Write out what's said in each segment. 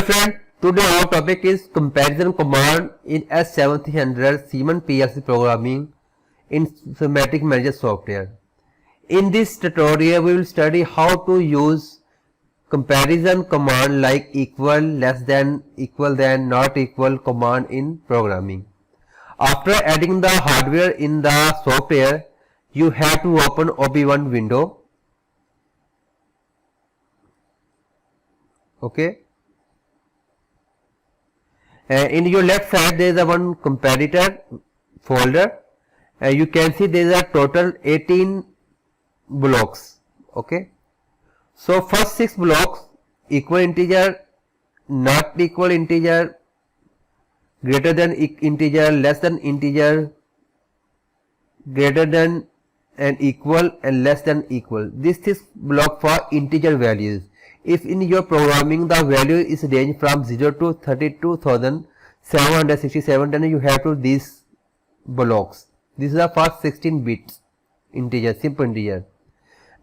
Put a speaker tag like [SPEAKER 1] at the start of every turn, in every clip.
[SPEAKER 1] friend, today our topic is comparison command in S7300 Siemens PLC programming in Semantic Manager software. In this tutorial, we will study how to use comparison command like equal, less than, equal than, not equal command in programming. After adding the hardware in the software, you have to open OB1 window. Okay. In your left side there is a one comparator folder. You can see there is a total 18 blocks. Okay. So first 6 blocks: equal integer, not equal integer, greater than integer, less than integer, greater than and equal, and less than equal. This is block for integer values. If in your programming the value is range from 0 to 32,767, then you have to these blocks. This is the first 16 bits integer, simple integer.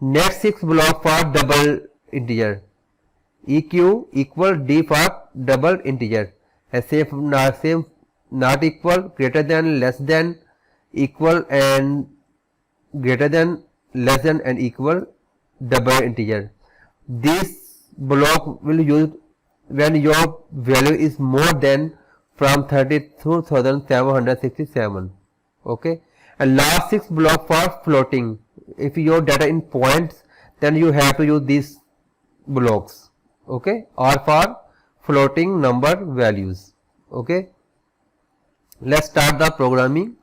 [SPEAKER 1] Next 6 block for double integer, EQ equal D for double integer, and same not equal, greater than, less than, equal, and greater than, less than, and equal double integer. This block will use when your value is more than from 32,767. Okay, and last 6 block for floating. If your data in points, then you have to use these blocks. Okay, or for floating number values. Okay, let's start the programming.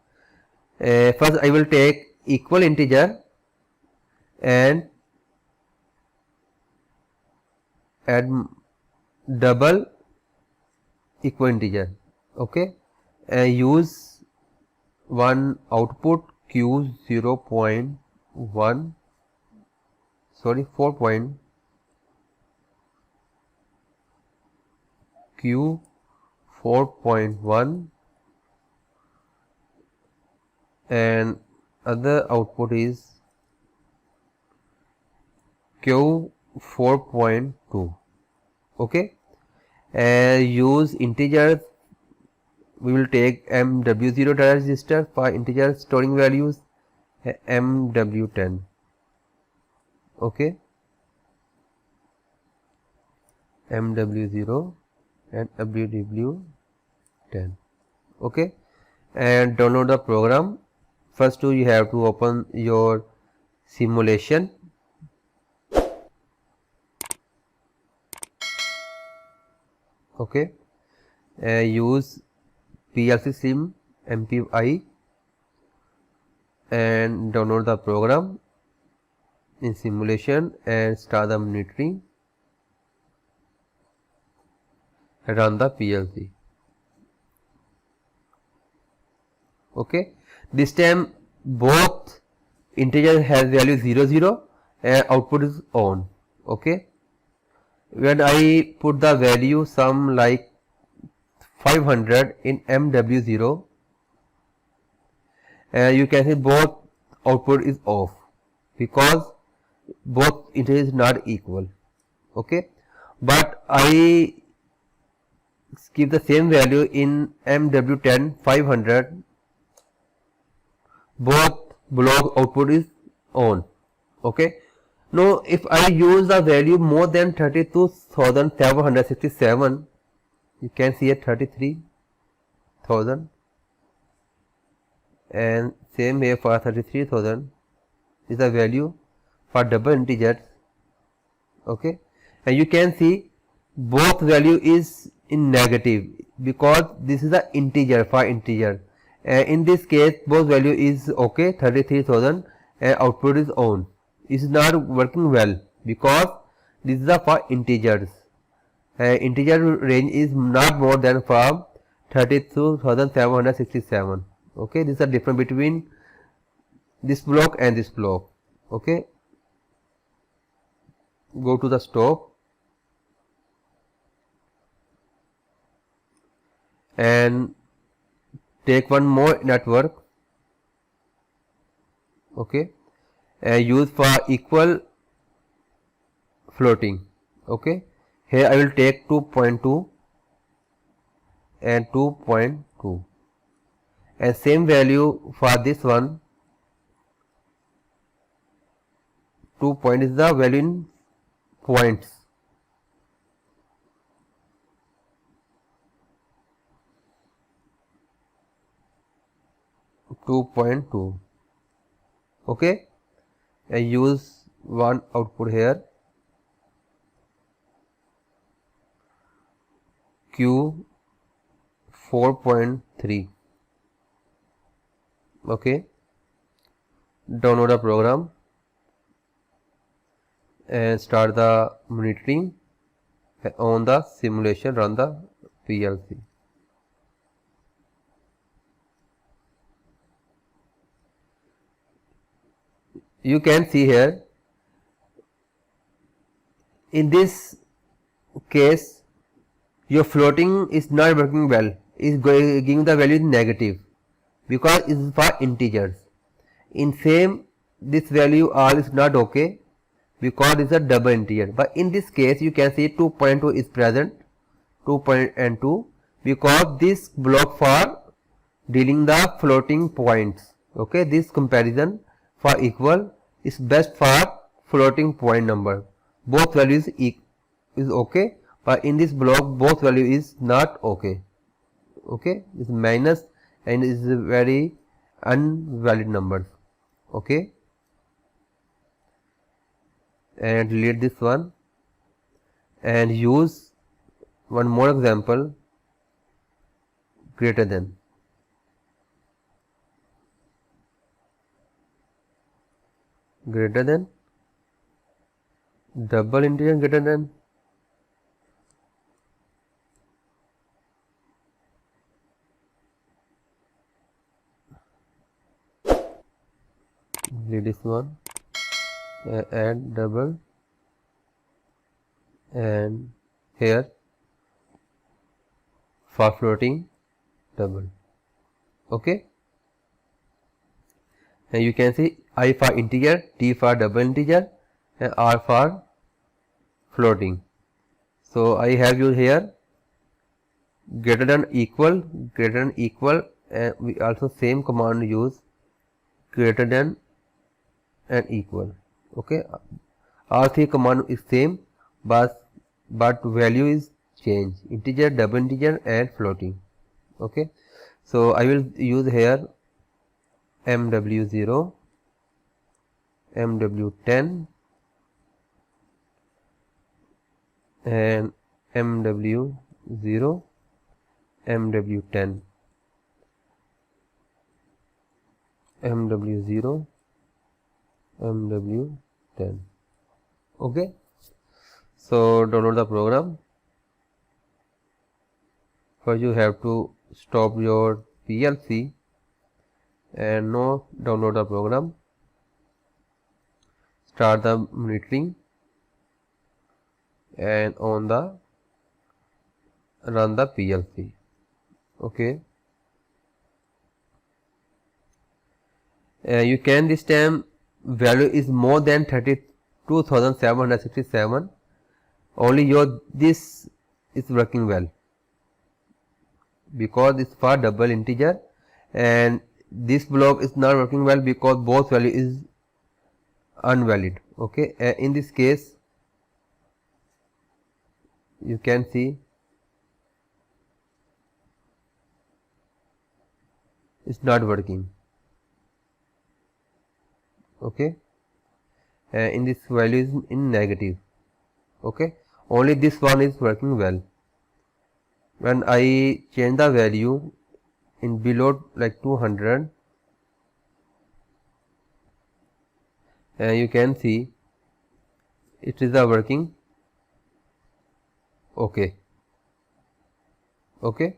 [SPEAKER 1] First I will take equal integer and add double equal integer. Okay, and use one output Q 0.1, sorry 4. Q 4.1 and other output is Q 4.2. okay, use integers. We will take MW0 data register for integer storing values, MW10. okay, MW0 and MW10. okay, and download the program. First you have to open your simulation. Okay, use PLC sim MPI and download the program in simulation and start the monitoring. Run the PLC. Okay, this time both integer has value 00 and output is on. Okay, when I put the value some like 500 in MW0, you can see both output is off because both integer is not equal. Okay, but I give the same value in MW10 500, both block output is on. Okay, now if I use the value more than 32,767, you can see at 33,000, and same here for 33,000 is the value for double integers. Okay, and you can see both value is in negative because this is the integer for integer. In this case both value is okay, 33,000, and output is on. It is not working well because this is the for integers. Integer range is not more than from 32,767. okay, this is the difference between this block and this block. Okay, go to the stop and take one more network. Okay, use for equal floating. Okay, Here I will take 2.2 and 2.2, and same value for this one. 2 point is the value in points. .2. Okay, I use one output here, Q 4.3. okay, download the program and start the monitoring on the simulation, run the PLC. You can see here, in this case your floating is not working well, is giving the value negative because it is for integers. In same, this value all is not okay because it is a double integer, but in this case you can see 2.2 is present, 2.2, because this block for dealing the floating points. Okay, this comparison for equal is best for floating point number. Both values is okay, but in this block both value is not okay. Okay, is minus and is very invalid numbers. Okay, and delete this one and use one more example, greater than. Greater than, double integer greater than, delete this one, add double, and here for floating double. Okay, and you can see I for integer, T for double integer, and R for floating. So I have used here greater than equal, and we also same command use greater than and equal. Okay, all three command is same, but value is change, integer, double integer and floating. Okay, so I will use here MW0, MW10 and MW0, MW10, MW0, MW10. Okay, so download the program. First you have to stop your PLC and now download the program, start the monitoring and on the run the PLC. Okay, you can this time value is more than 32,767, only your this is working well because it's for double integer, and this block is not working well because both value is invalid. Okay, in this case you can see it's not working. Okay, in this value is in negative. Okay, only this one is working well. When I change the value in below like 200, you can see it is working. Okay, okay,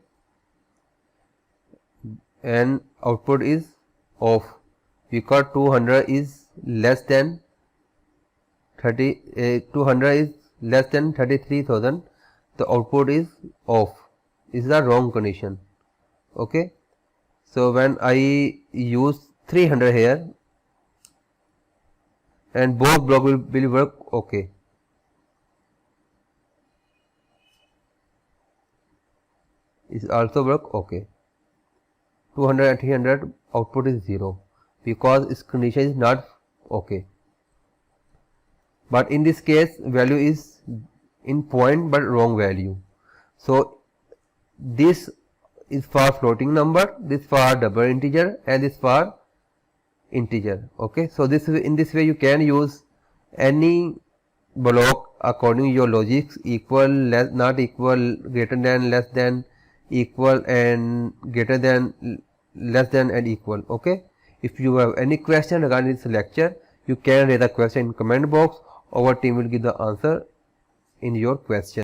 [SPEAKER 1] and output is off because 200 is less than 200 is less than 33,000. The output is off, is the wrong condition. Okay, so when I use 300 here and both block will work. Okay, is also work. Okay, 200 and 300 output is 0 because its condition is not okay. But in this case value is in point but wrong value. So this is for floating number, this for double integer, and this for integer. Okay, so this in this way you can use any block according to your logics: equal, less, not equal, greater than, less than, equal, and greater than, less than, and equal. Okay, if you have any question regarding this lecture, you can raise a question in comment box. Our team will give the answer in your question.